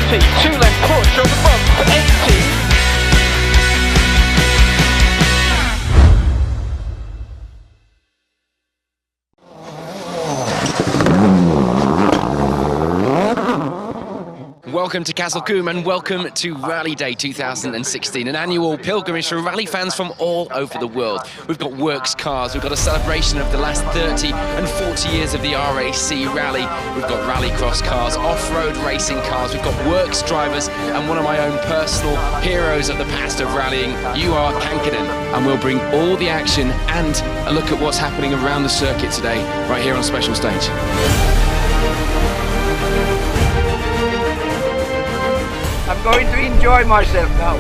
40, 2-length push on the bump for 80. Welcome to Castle Combe and welcome to Rallyday 2016, an annual pilgrimage for rally fans from all over the world. We've got works cars, we've got a celebration of the last 30 and 40 years of the RAC rally, we've got rallycross cars, off-road racing cars, we've got works drivers, and one of my own personal heroes of the past of rallying, you are Kankkunen. And we'll bring all the action and a look at what's happening around the circuit today, right here on Special Stage. I'm going to enjoy myself now.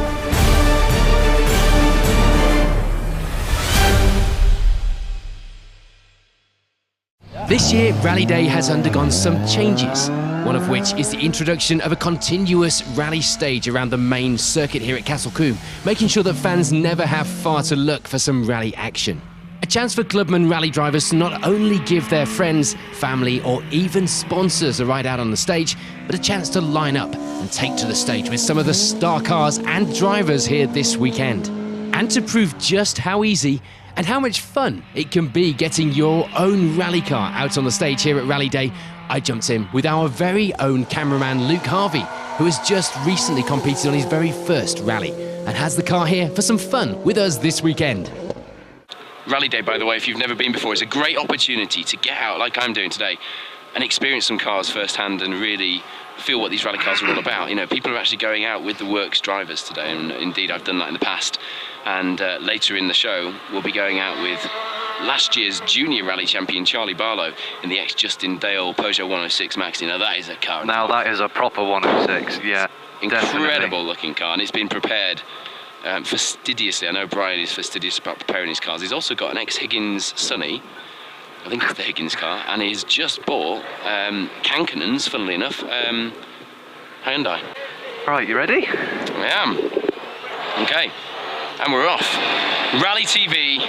This year, Rallyday has undergone some changes, one of which is the introduction of a continuous rally stage around the main circuit here at Castle Combe, making sure that fans never have far to look for some rally action. A chance for clubman rally drivers to not only give their friends, family or even sponsors a ride out on the stage, but a chance to line up and take to the stage with some of the star cars and drivers here this weekend. And to prove just how easy and how much fun it can be getting your own rally car out on the stage here at Rallyday, I jumped in with our very own cameraman Luke Harvey, who has just recently competed on his very first rally and has the car here for some fun with us this weekend. Rallyday, by the way, if you've never been before, is a great opportunity to get out like I'm doing today and experience some cars firsthand and really feel what these rally cars are all about. You know, people are actually going out with the works drivers today, and indeed I've done that in the past. And later in the show, we'll be going out with last year's junior rally champion Charlie Barlow in the ex-Justin Dale Peugeot 106 Maxi. Now that is a car. Now that is a proper 106, yeah. Incredible looking car, and it's been prepared fastidiously. I know Brian is fastidious about preparing his cars. He's also got an ex-Higgins Sunny, I think it's the Higgins car, and he's just bought Kankkunen's, funnily enough, Hyundai. Right, you ready? I am. Okay, and we're off. Rally TV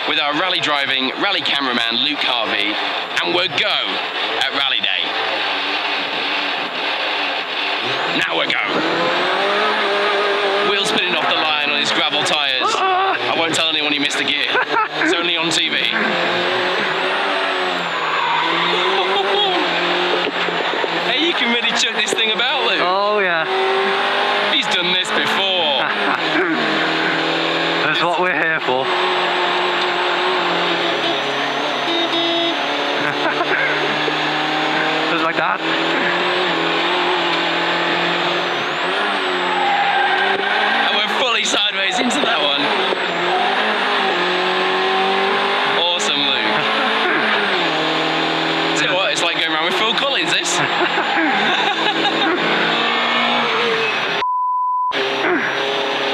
with our rally driving, rally cameraman Luke Harvey, and we're go at Rallyday. Now we're go. Wheels spinning off the line on his gravel tyres. I won't tell anyone he missed a gear. It's only on TV. Hey, you can really chuck this thing about, Luke. Oh, yeah. He's done this before. That's what we're here for. Just like that. Sideways into that one. Awesome, Luke. Tell you what, it's like going around with Phil Collins, this.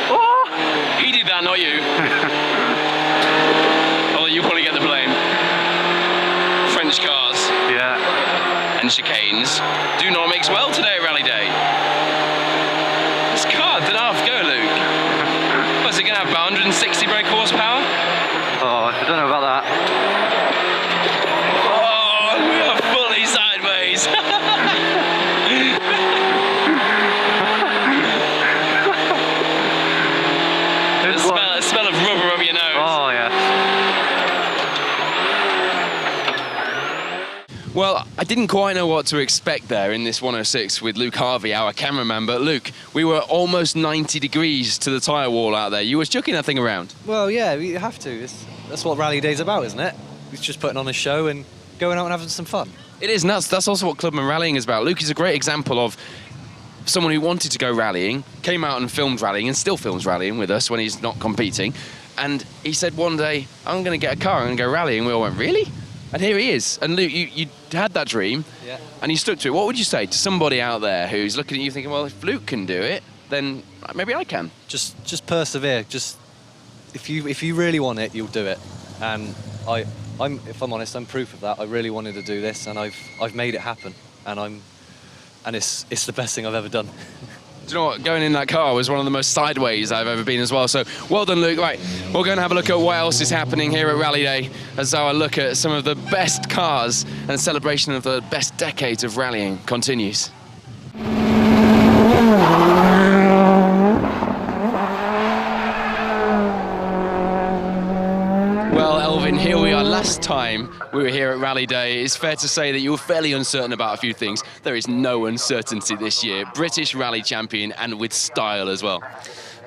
Oh, he did that, not you. Although you probably get the blame. French cars. Yeah. And chicanes do not mix well today at Rallyday. This car did half go, Luke. Is it going to have about 160 brake horsepower? Oh, I don't know about that. Oh, we are fully sideways. The smell of rubber up your nose. Oh, yeah. Well, I didn't quite know what to expect there in this 106 with Luke Harvey, our cameraman, but Luke, we were almost 90 degrees to the tyre wall out there. You were chucking that thing around. Well, yeah, you have to. That's what Rally Day's about, isn't it? It's just putting on a show and going out and having some fun. It is, and that's also what Clubman Rallying is about. Luke is a great example of someone who wanted to go rallying, came out and filmed rallying, and still films rallying with us when he's not competing. And he said one day, I'm going to get a car, I'm going to go rallying. We all went, really? And here he is. And Luke, you had that dream, yeah, and you stuck to it. What would you say to somebody out there who's looking at you thinking, well, if Luke can do it, then maybe I can? Just persevere. Just if you really want it, you'll do it. And if I'm honest, I'm proof of that. I really wanted to do this, and I've made it happen. And it's the best thing I've ever done. Do you know what? Going in that car was one of the most sideways I've ever been as well. So well done, Luke. Right, we're going to have a look at what else is happening here at Rallyday as our look at some of the best cars and celebration of the best decades of rallying continues. last time we were here at Rallyday, it's fair to say that you were fairly uncertain about a few things. There is no uncertainty this year. British Rally Champion, and with style as well.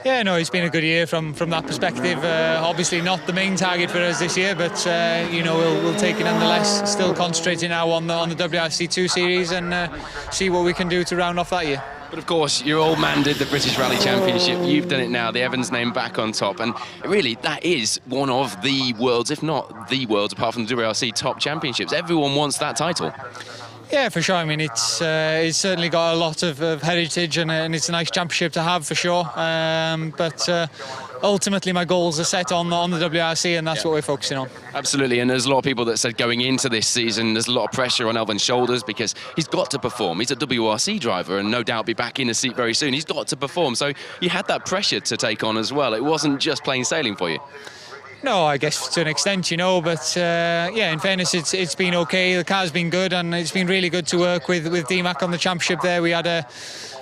Yeah, no, it's been a good year from that perspective. Obviously not the main target for us this year, but you know, we'll take it nonetheless. Still concentrating now on the WRC2 series and see what we can do to round off that year. But of course, your old man did the British Rally Championship. You've done it now, the Evans name back on top. And really, that is one of the world's, if not the world's, apart from the WRC, top championships. Everyone wants that title. Yeah, for sure. I mean, it's certainly got a lot of heritage, and it's a nice championship to have for sure. But ultimately, my goals are set on the WRC, and that's what we're focusing on. Absolutely, and there's a lot of people that said going into this season, there's a lot of pressure on Elvin's shoulders because he's got to perform. He's a WRC driver and no doubt be back in the seat very soon. He's got to perform, so you had that pressure to take on as well. It wasn't just plain sailing for you. No, I guess to an extent, you know, but yeah, in fairness, it's been okay. The car's been good, and it's been really good to work with DMAC on the championship there. We had a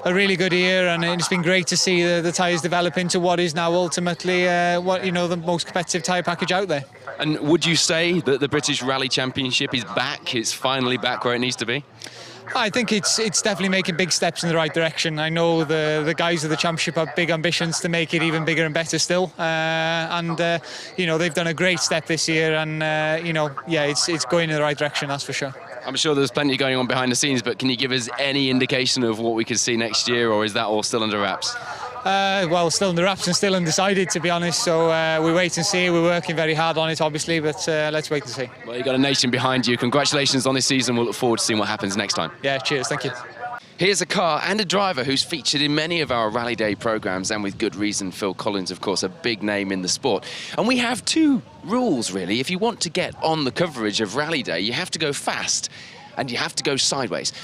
really good year, and it's been great to see the tyres develop into what is now ultimately the most competitive tyre package out there. And would you say that the British Rally Championship is back? It's finally back where it needs to be? I think it's definitely making big steps in the right direction. I know the guys of the championship have big ambitions to make it even bigger and better still, and you know, they've done a great step this year, and you know, yeah, it's going in the right direction, that's for sure. I'm sure there's plenty going on behind the scenes, but can you give us any indication of what we could see next year, or is that all still under wraps? Well, still under wraps and still undecided, to be honest. So we wait and see. We're working very hard on it, obviously, but let's wait and see. Well, you've got a nation behind you. Congratulations on this season. We'll look forward to seeing what happens next time. Yeah, cheers. Thank you. Here's a car and a driver who's featured in many of our Rally Day programmes, and with good reason. Phil Collins, of course, a big name in the sport. And we have two rules, really. If you want to get on the coverage of Rally Day, you have to go fast and you have to go sideways.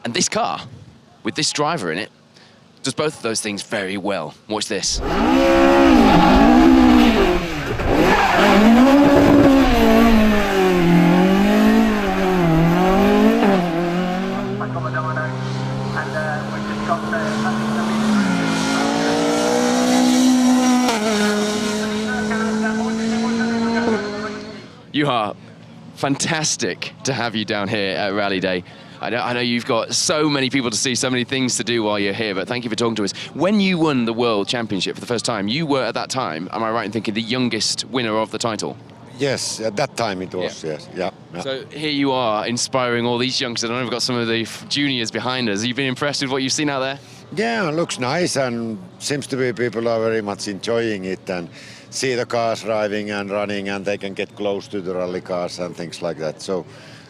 And this car, with this driver in it, does both of those things very well. Watch this. You are fantastic to have you down here at Rally Day. I know you've got so many people to see, so many things to do while you're here, but thank you for talking to us. When you won the World Championship for the first time, you were at that time, am I right in thinking, the youngest winner of the title? Yes, at that time it was, yes. Yeah. So here you are, inspiring all these youngsters. I know we've got some of the juniors behind us. Have you been impressed with what you've seen out there? Yeah, it looks nice, and seems to be people are very much enjoying it and see the cars driving and running, and they can get close to the rally cars and things like that. So,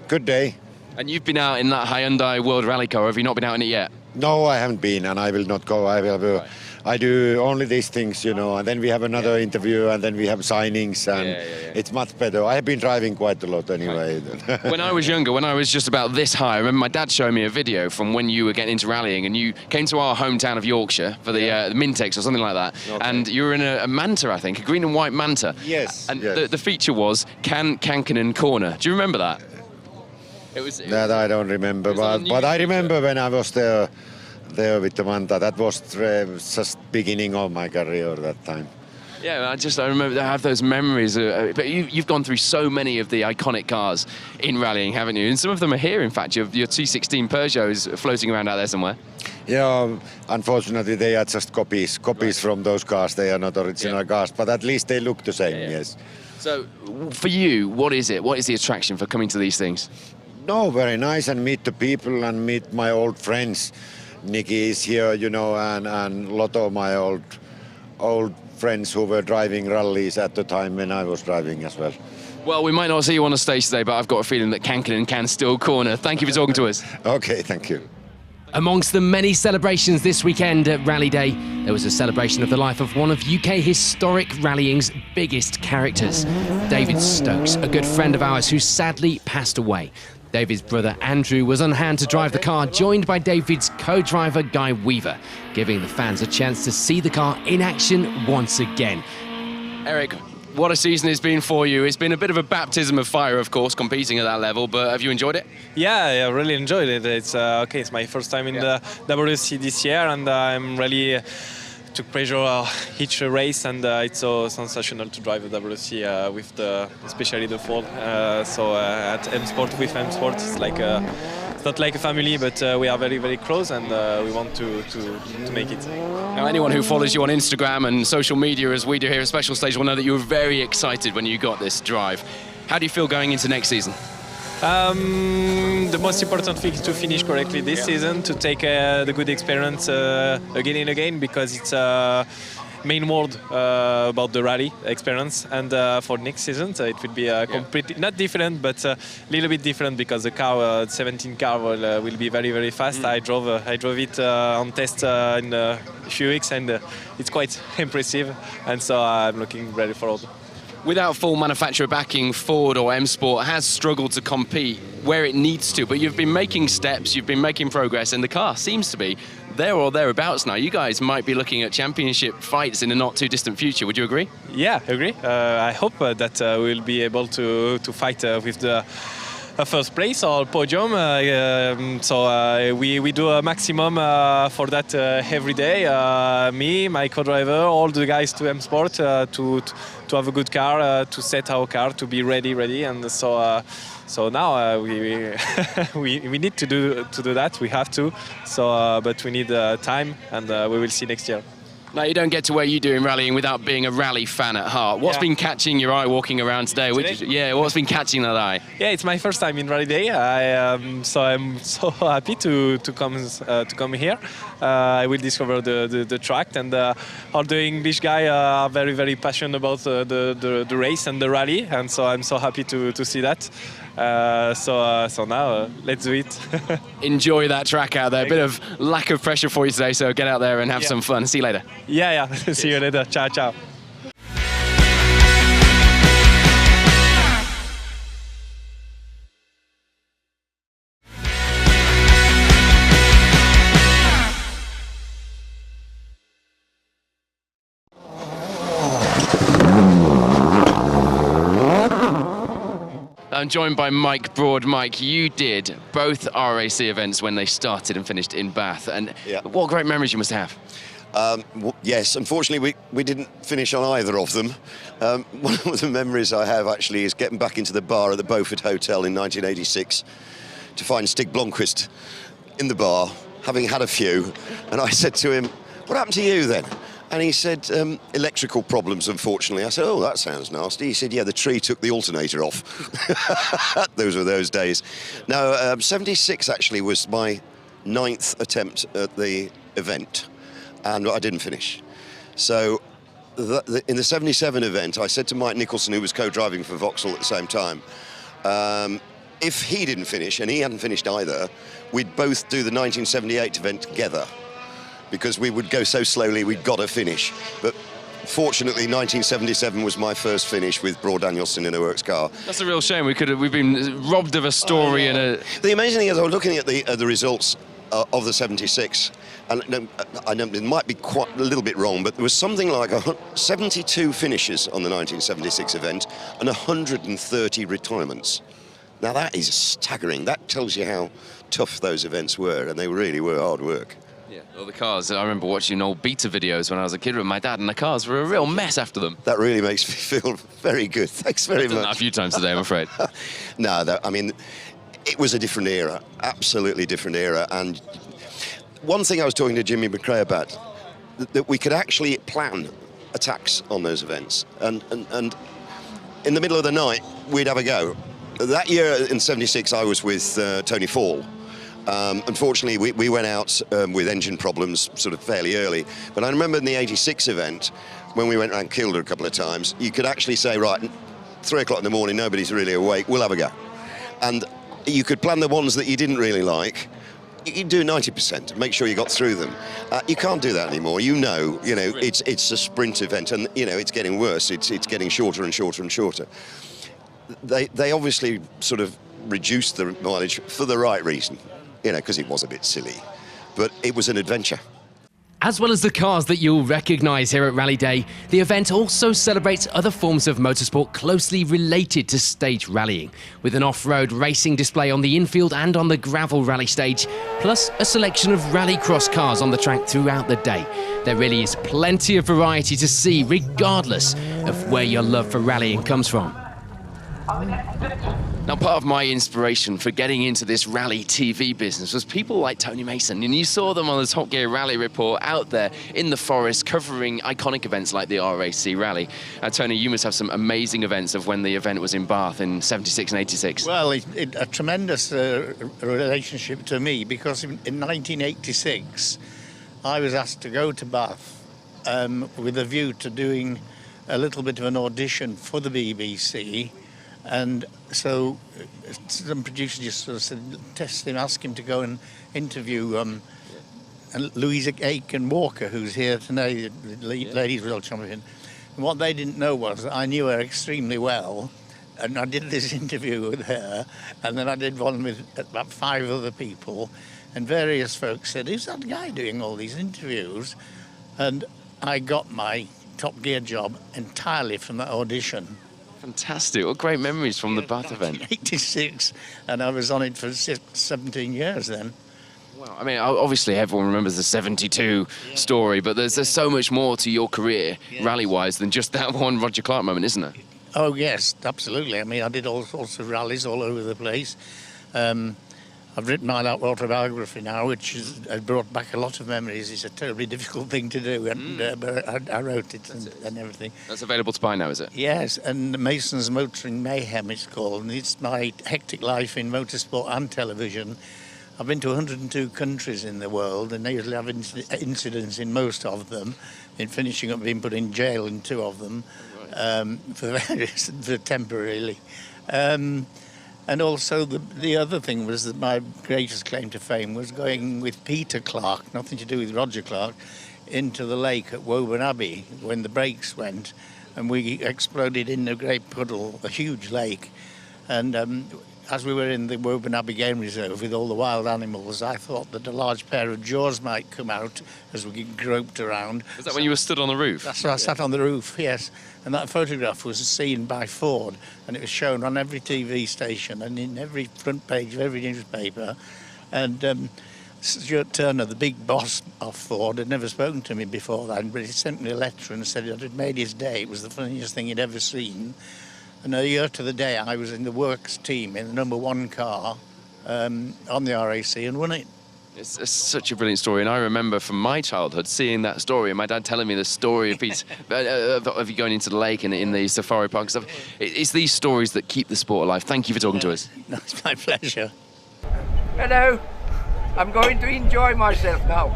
good day. And you've been out in that Hyundai World Rally Car. Have you not been out in it yet? No, I haven't been, and I will not go. I do only these things, you know, and then we have another interview, and then we have signings, and it's much better. I have been driving quite a lot anyway. Right. When I was younger, when I was just about this high, I remember my dad showing me a video from when you were getting into rallying, and you came to our hometown of Yorkshire for the Mintex or something like that, and you were in a Manta, I think, a green and white Manta. Yes. And the feature was Kankkunen Corner. Do you remember that? That I don't remember, but I remember when I was there with the Manta. That was just beginning of my career at that time. Yeah, I remember, I have those memories. But you've gone through so many of the iconic cars in rallying, haven't you? And some of them are here, in fact. Your 216 Peugeots floating around out there somewhere. Yeah, unfortunately they are just copies from those cars. They are not original cars, but at least they look the same, yes. So for you, what is it? What is the attraction for coming to these things? No, very nice, and meet the people and meet my old friends. Nikki is here, you know, and a lot of my old friends who were driving rallies at the time when I was driving as well. Well, we might not see you on the stage today, but I've got a feeling that Kankkunen can still corner. Thank you for talking to us. Okay, thank you. Amongst the many celebrations this weekend at Rally Day, there was a celebration of the life of one of UK historic rallying's biggest characters, David Stokes, a good friend of ours who sadly passed away. David's brother Andrew was on hand to drive the car, joined by David's co-driver Guy Weaver, giving the fans a chance to see the car in action once again. Eric, what a season it's been for you. It's been a bit of a baptism of fire, of course, competing at that level, but have you enjoyed it? Yeah, I really enjoyed it. It's okay. It's my first time in the WRC this year, and I'm really took pressure each race, and it's so sensational to drive the WRC with especially the Ford. At M Sport with M Sport, it's like it's not like a family, but we are very, very close, and we want to make it. Now, anyone who follows you on Instagram and social media, as we do here at Special Stage, will know that you were very excited when you got this drive. How do you feel going into next season? The most important thing is to finish correctly this season, to take the good experience again and again, because it's main word about the rally experience. And for next season, it will be completely not different, but a little bit different, because the car, 17 car, will be very, very fast. I drove it on test in a few weeks, and it's quite impressive. And so I'm looking ready forward. Without full manufacturer backing, Ford or M Sport has struggled to compete where it needs to, but you've been making steps, you've been making progress, and the car seems to be there or thereabouts now. You guys might be looking at championship fights in a not too distant future. Would you agree? Yeah, I agree. I hope that we'll be able to fight with the first place or podium. We do a maximum for that every day. Me, my co-driver, all the guys to M Sport to have a good car, to set our car, to be ready. And so now we need to do that. We have to. But we need time, and we will see next year. Now, you don't get to where you do in rallying without being a rally fan at heart. What's been catching your eye walking around today? What's been catching that eye? Yeah, it's my first time in Rallyday. I'm so happy to come here. I will discover the track, and all the English guys are very, very passionate about the race and the rally, and so I'm so happy to see that. So now let's do it. Enjoy that track out there. A bit of lack of pressure for you today, so get out there and have some fun. See you later. Yeah. See you later. Ciao, ciao. I'm joined by Mike Broad. Mike, you did both RAC events when they started and finished in Bath, and what great memories you must have. Yes, unfortunately we didn't finish on either of them. One of the memories I have actually is getting back into the bar at the Beaufort Hotel in 1986 to find Stig Blomqvist in the bar, having had a few, and I said to him, "What happened to you then?" And he said, electrical problems, unfortunately. I said, "Oh, that sounds nasty." He said, "Yeah, the tree took the alternator off." Those were those days. No, 76 actually was my 9th attempt at the event, and I didn't finish. So in the 77 event, I said to Mike Nicholson, who was co-driving for Vauxhall at the same time, if he didn't finish, and he hadn't finished either, we'd both do the 1978 event together, because we would go so slowly, we'd got to finish. But fortunately, 1977 was my first finish with Broad Danielson in a works car. That's a real shame. We've been robbed of a story. The amazing thing is, I was looking at the results of the 76, and I know it might be quite a little bit wrong, but there was something like 72 finishes on the 1976 event and 130 retirements. Now that is staggering. That tells you how tough those events were, and they really were hard work. Yeah, well, the cars, I remember watching old beta videos when I was a kid with my dad, and the cars were a real mess after them. That really makes me feel very good. Thanks very much. I've done that a few times today, I'm afraid. No, I mean, it was a different era, absolutely different era. And one thing I was talking to Jimmy McRae about, that we could actually plan attacks on those events. And in the middle of the night, we'd have a go. That year in 76, I was with Tony Fall. Unfortunately, we went out with engine problems sort of fairly early. But I remember in the 86 event, when we went around Kilda a couple of times, you could actually say, right, 3 o'clock in the morning, nobody's really awake, we'll have a go. And you could plan the ones that you didn't really like. You do 90%, make sure you got through them. You can't do that anymore. You know, it's a sprint event, and it's getting worse. It's getting shorter and shorter and shorter. They obviously sort of reduced the mileage for the right reason, because it was a bit silly, but it was an adventure. As well as the cars that you'll recognise here at Rallyday, the event also celebrates other forms of motorsport closely related to stage rallying, with an off-road racing display on the infield and on the gravel rally stage, plus a selection of rallycross cars on the track throughout the day. There really is plenty of variety to see, regardless of where your love for rallying comes from. Now, part of my inspiration for getting into this rally TV business was people like Tony Mason, and you saw them on the Top Gear Rally Report out there in the forest covering iconic events like the RAC Rally. Tony, you must have some amazing events of when the event was in Bath in 76 and 86. Well, a tremendous relationship to me, because in 1986 I was asked to go to Bath with a view to doing a little bit of an audition for the BBC. And so some producers just sort of said, test him, ask him to go and interview Louisa Aiken-Walker, who's here today, the ladies world champion. And what they didn't know was that I knew her extremely well, and I did this interview with her, and then I did one with about 5 other people, and various folks said, who's that guy doing all these interviews? And I got my Top Gear job entirely from that audition. Fantastic. What great memories from the Bath event. 86, and I was on it for 17 years then. Well, I mean, obviously everyone remembers the 72 story, but there's so much more to your career, rally-wise, than just that one Roger Clark moment, isn't there? Oh, yes, absolutely. I mean, I did all sorts of rallies all over the place. I've written my autobiography now, which has brought back a lot of memories. It's a terribly difficult thing to do, and but I wrote it and everything. That's available to buy now, is it? Yes, and Mason's Motoring Mayhem it's called, and it's my hectic life in motorsport and television. I've been to 102 countries in the world, and I usually have incidents in most of them, in finishing up being put in jail in 2 of them, for temporarily. And also the other thing was that my greatest claim to fame was going with Peter Clark, nothing to do with Roger Clark, into the lake at Woburn Abbey when the brakes went, and we exploded in a great puddle, a huge lake. And as we were in the Woburn Abbey Game Reserve with all the wild animals, I thought that a large pair of jaws might come out as we groped around. Was that when you were stood on the roof? That's where I sat on the roof, yes. And that photograph was seen by Ford, and it was shown on every TV station and in every front page of every newspaper. And Stuart Turner, the big boss of Ford, had never spoken to me before then, but he sent me a letter and said it had made his day. It was the funniest thing he'd ever seen. And a year to the day, I was in the works team in the #1 car on the RAC and won it. It's such a brilliant story, and I remember from my childhood seeing that story, and my dad telling me the story of you going into the lake and in the safari park and stuff. It's these stories that keep the sport alive. Thank you for talking to us. No, it's my pleasure. Hello. I'm going to enjoy myself now.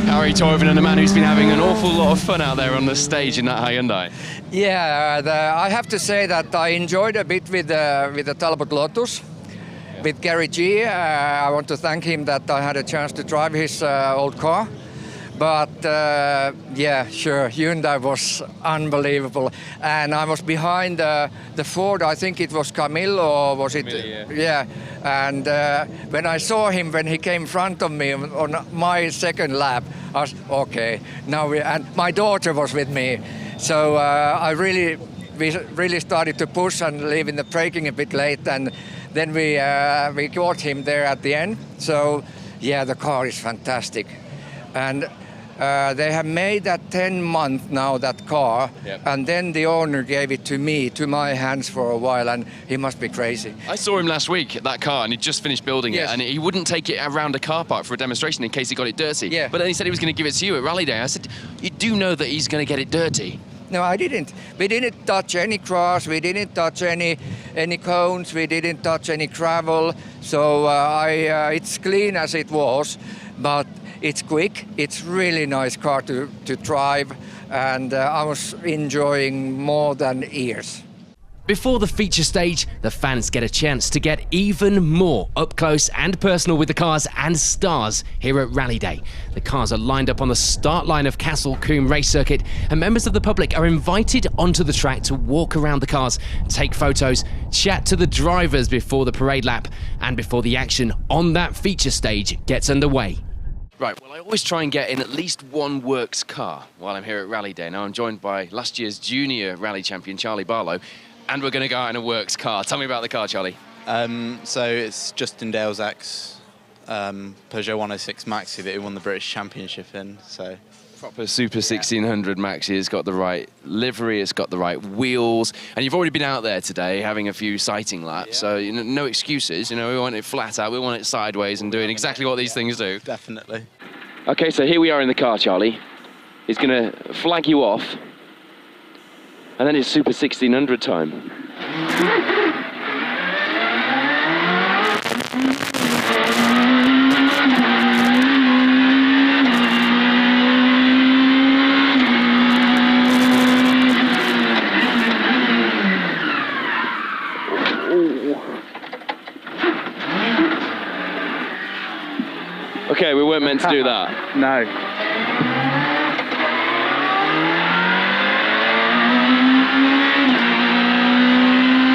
Harry Toivonen, a man who's been having an awful lot of fun out there on the stage in that Hyundai. Yeah, I have to say that I enjoyed a bit with the Talbot Lotus, with Gary G. I want to thank him that I had a chance to drive his old car. But yeah, sure, Hyundai was unbelievable. And I was behind the Ford, I think it was Camille, or was it? Camille, yeah. And when I saw him, when he came in front of me on my second lap, I was, okay, now and my daughter was with me. So we really started to push and leaving the braking a bit late. And then we got him there at the end. So yeah, the car is fantastic. And they have made that 10 months now, that car, and then the owner gave it to me, to my hands for a while, and he must be crazy. I saw him last week at that car, and he'd just finished building it, and he wouldn't take it around a car park for a demonstration in case he got it dirty. Yeah. But then he said he was going to give it to you at Rallyday. I said, you do know that he's going to get it dirty? No, I didn't. We didn't touch any grass, we didn't touch any cones, we didn't touch any gravel, so it's clean as it was, but it's quick, it's really nice car to drive, and I was enjoying more than years. Before the feature stage, the fans get a chance to get even more up close and personal with the cars and stars here at Rallyday. The cars are lined up on the start line of Castle Combe race circuit, and members of the public are invited onto the track to walk around the cars, take photos, chat to the drivers before the parade lap and before the action on that feature stage gets underway. Right, well, I always try and get in at least one works car while I'm here at Rallyday. Now, I'm joined by last year's junior rally champion, Charlie Barlow. And we're going to go out in a works car. Tell me about the car, Charlie. So it's Justin Dale's ex Peugeot 106 Maxi that he won the British Championship in. So Proper Super 1600 Maxi. It's got the right livery, it's got the right wheels, and you've already been out there today having a few sighting laps, so you know, no excuses. You know, we want it flat out, we want it sideways and doing exactly what these things do. Definitely. Okay, so here we are in the car, Charlie. He's going to flag you off, and then it's Super 1600 time. Okay, we weren't meant to do that. No.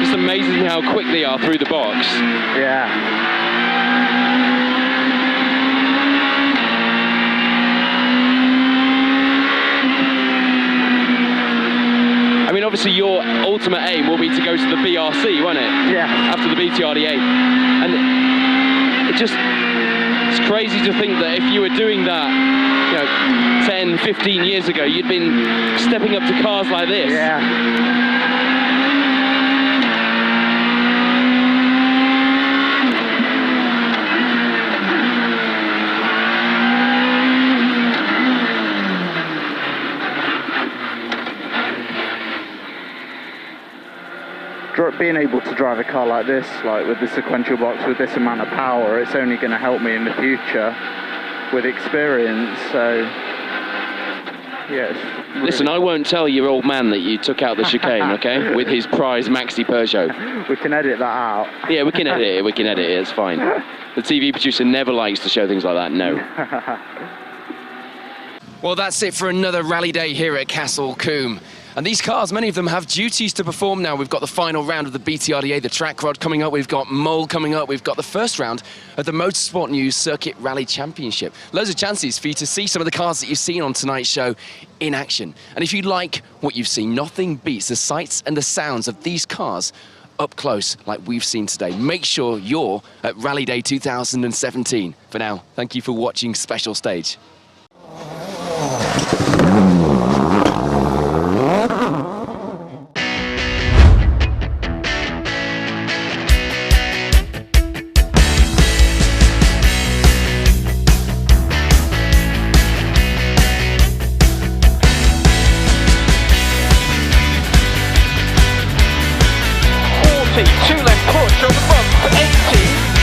It's amazing how quick they are through the box. Yeah. I mean, obviously your ultimate aim will be to go to the BRC, won't it? Yeah. After the BTRD8. And it's crazy to think that if you were doing that, you know, 10, 15 years ago, you'd been stepping up to cars like this. Yeah. Being able to drive a car like this, like with the sequential box, with this amount of power, it's only going to help me in the future with experience. So, yes. Really. Listen, I won't tell your old man that you took out the chicane, okay? With his prize Maxi Peugeot. We can edit that out. Yeah, we can edit it. We can edit it. It's fine. The TV producer never likes to show things like that. No. Well, that's it for another rally day here at Castle Combe. And these cars, many of them have duties to perform now. We've got the final round of the BTRDA, the track rod coming up. We've got Mole coming up. We've got the first round of the Motorsport News Circuit Rally Championship. Loads of chances for you to see some of the cars that you've seen on tonight's show in action. And if you like what you've seen, nothing beats the sights and the sounds of these cars up close like we've seen today. Make sure you're at Rally Day 2017. For now, thank you for watching Special Stage. Two left push on the front, 80.